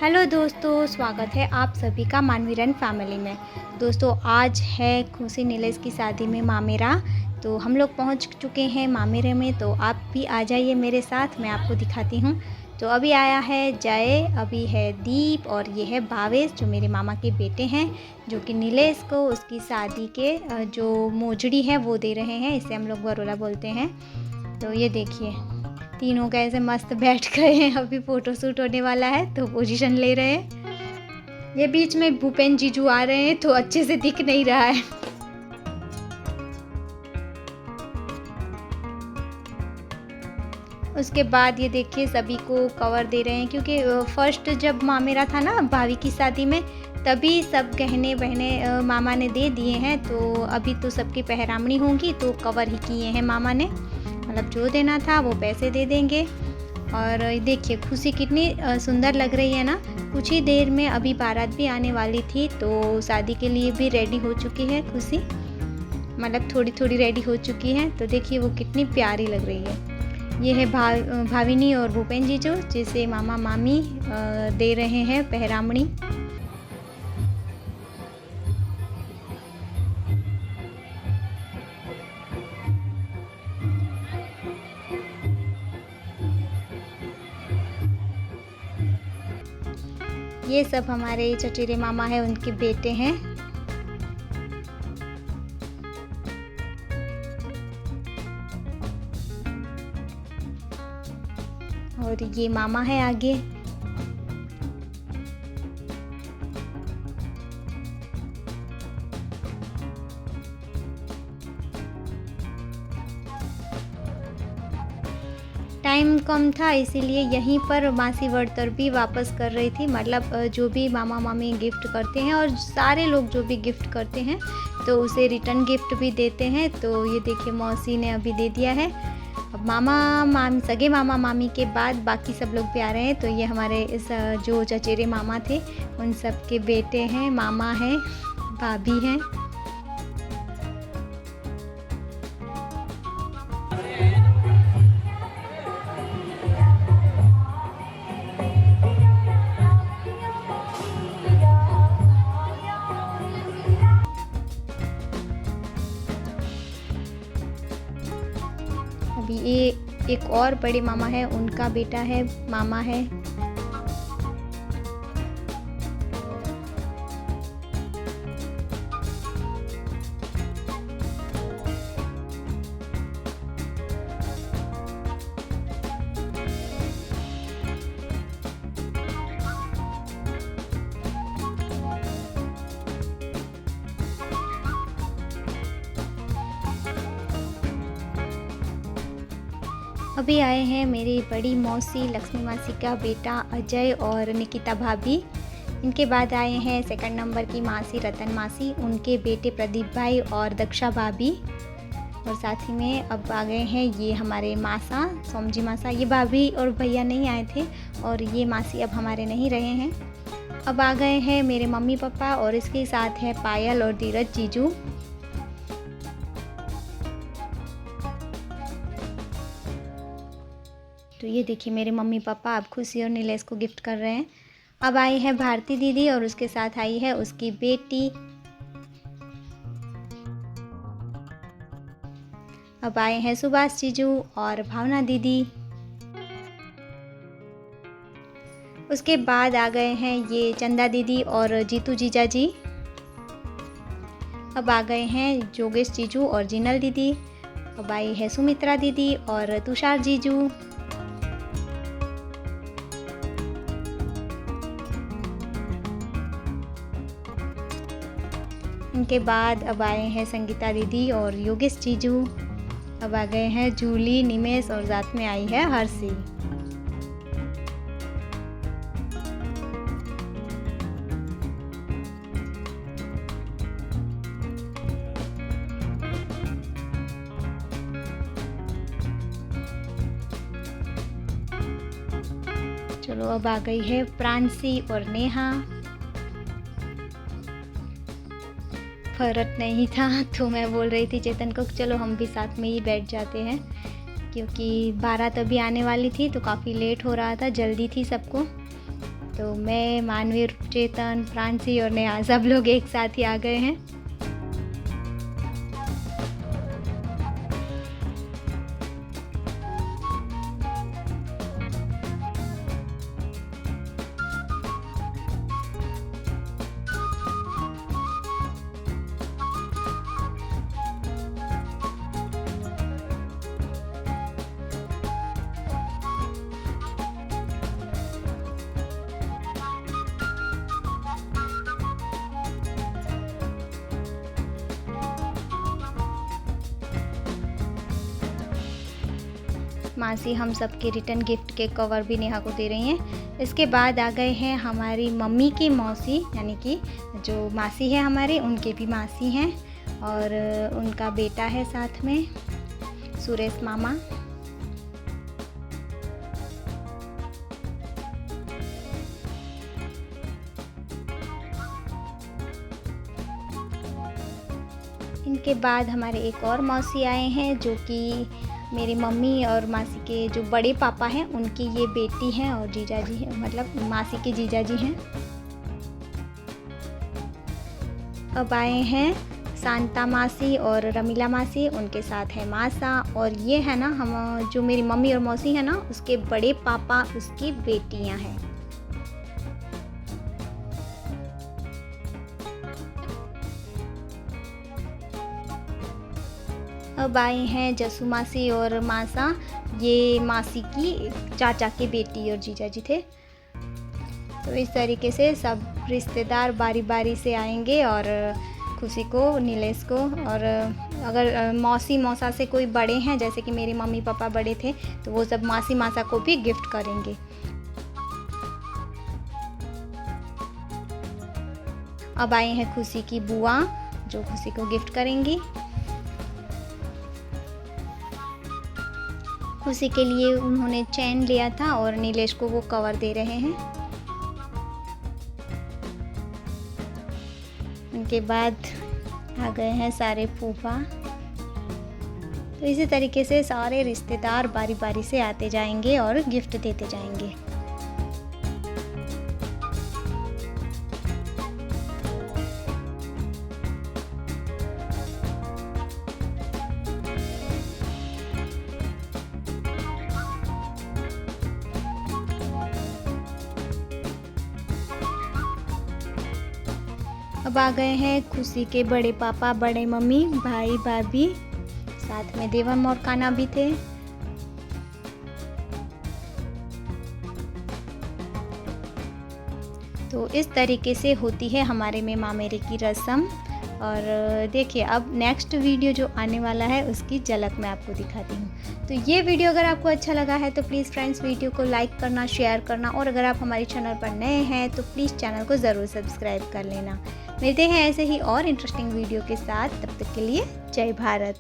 Hello दोस्तों, स्वागत है आप सभी का मानवीरन फैमिली में। दोस्तों आज है खुशी नीलेश की शादी में मामेरा। तो हम लोग पहुंच चुके हैं मामेरे में, तो आप भी आ जाइए मेरे साथ, मैं आपको दिखाती हूं। तो अभी आया है जय, अभी है दीप और ये है भावेश जो मेरे मामा के बेटे हैं, जो कि नीलेश को उसकी शादी के जो मोजड़ी है वो दे रहे हैं। इसे हम लोग बरोला बोलते हैं। तो ये देखिए तीनों कैसे मस्त बैठ गए हैं। अभी फ़ोटो शूट होने वाला है तो पोजीशन ले रहे हैं। ये बीच में भूपेन जीजू आ रहे हैं तो अच्छे से दिख नहीं रहा है। उसके बाद ये देखिए सभी को कवर दे रहे हैं, क्योंकि फर्स्ट जब मामेरा था ना भाभी की शादी में, तभी सब गहने बहने मामा ने दे दिए हैं। तो अभी तो सबकी पहरामणी होंगी तो कवर ही किए हैं मामा ने, मतलब जो देना था वो पैसे दे देंगे। और देखिए खुशी कितनी सुंदर लग रही है ना। कुछ ही देर में अभी बारात भी आने वाली थी, तो शादी के लिए भी रेडी हो चुकी है खुशी, मतलब थोड़ी थोड़ी रेडी हो चुकी है। तो देखिए वो कितनी प्यारी लग रही है। ये है भाविनी और भूपेन जीजू, जिसे मामा मामी दे रहे हैं पहरामणी। ये सब हमारे चचेरे मामा है, उनके बेटे हैं। और ये मामा है आगे। टाइम कम था इसीलिए यहीं पर मासी वर्तर भी वापस कर रही थी, मतलब जो भी मामा मामी गिफ्ट करते हैं और सारे लोग जो भी गिफ्ट करते हैं तो उसे रिटर्न गिफ्ट भी देते हैं। तो ये देखिए मौसी ने अभी दे दिया है। अब सगे मामा मामी के बाद बाकी सब लोग भी आ रहे हैं। तो ये हमारे इस जो चचेरे मामा थे उन सब के बेटे हैं, मामा हैं, भाभी हैं। अभी ये एक और बड़े मामा है, उनका बेटा है, मामा है। अभी आए हैं मेरी बड़ी मौसी लक्ष्मी मासी का बेटा अजय और निकिता भाभी। इनके बाद आए हैं सेकंड नंबर की मासी रतन मासी, उनके बेटे प्रदीप भाई और दक्षा भाभी। और साथ ही में अब आ गए हैं ये हमारे मासा सोमजी मासा। ये भाभी और भैया नहीं आए थे और ये मासी अब हमारे नहीं रहे हैं। अब आ गए हैं मेरे मम्मी पापा और इसके साथ है पायल और धीरज जीजू। तो ये देखिए मेरे मम्मी पापा अब खुशी और नीलेश को गिफ्ट कर रहे हैं। अब आई है भारती दीदी और उसके साथ आई है उसकी बेटी। अब आए हैं सुभाष जीजू और भावना दीदी। उसके बाद आ गए हैं ये चंदा दीदी और जीतू जीजा जी। अब आ गए हैं जोगेश जीजू और जिनल दीदी। अब आई है सुमित्रा दीदी और तुषार जीजू। इनके बाद अब आए हैं संगीता दीदी और योगेश जीजू। अब आ गए हैं जूली, निमेश और साथ में आई है हर्षी। चलो अब आ गई है प्रांशी और नेहा। फर्क नहीं था तो मैं बोल रही थी चेतन को चलो हम भी साथ में ही बैठ जाते हैं, क्योंकि बारात अभी आने वाली थी तो काफ़ी लेट हो रहा था, जल्दी थी सबको। तो तो मैं, मानवी, चेतन, प्रांशी और नेहा सब लोग एक साथ ही आ गए हैं। मासी हम सब के रिटर्न गिफ्ट के कवर भी नेहा को दे रही हैं। इसके बाद आ गए हैं हमारी मम्मी की मौसी, यानी कि जो मासी है हमारे, उनके भी मासी हैं और उनका बेटा है साथ में, सुरेश मामा। इनके बाद हमारे एक और मौसी आए हैं जो कि मेरी मम्मी और मासी के जो बड़े पापा हैं उनकी ये बेटी हैं और जीजाजी हैं, मतलब मासी के जीजाजी हैं। अब आए हैं शांता मासी और रमीला मासी, उनके साथ है मासा, और ये है ना हम जो मेरी मम्मी और मौसी है ना उसके बड़े पापा, उसकी बेटियां हैं। अब आए हैं जसू मासी और मासा, ये मासी की चाचा की बेटी और जीजाजी थे। तो इस तरीके से सब रिश्तेदार बारी बारी से आएंगे और खुशी को, नीलेश को, और अगर मौसी मौसा से कोई बड़े हैं, जैसे कि मेरी मम्मी पापा बड़े थे, तो वो सब मासी मासा को भी गिफ्ट करेंगे। अब आए हैं खुशी की बुआ जो खुशी को गिफ्ट करेंगी। खुशी के लिए उन्होंने चैन लिया था और नीलेश को वो कवर दे रहे हैं। उनके बाद आ गए हैं सारे फूफा। तो इसी तरीके से सारे रिश्तेदार बारी बारी से आते जाएंगे और गिफ्ट देते जाएंगे। अब आ गए हैं खुशी के बड़े पापा, बड़े मम्मी, भाई भाभी, साथ में देवम और कान्हा भी थे। तो इस तरीके से होती है हमारे में मामेरे की रस्म। और देखिए अब नेक्स्ट वीडियो जो आने वाला है उसकी झलक मैं आपको दिखाती हूँ। तो ये वीडियो अगर आपको अच्छा लगा है तो प्लीज़ फ्रेंड्स वीडियो को लाइक करना, शेयर करना, और अगर आप हमारे चैनल पर नए हैं तो प्लीज़ चैनल को ज़रूर सब्सक्राइब कर लेना। मिलते हैं ऐसे ही और इंटरेस्टिंग वीडियो के साथ, तब तक के लिए जय भारत।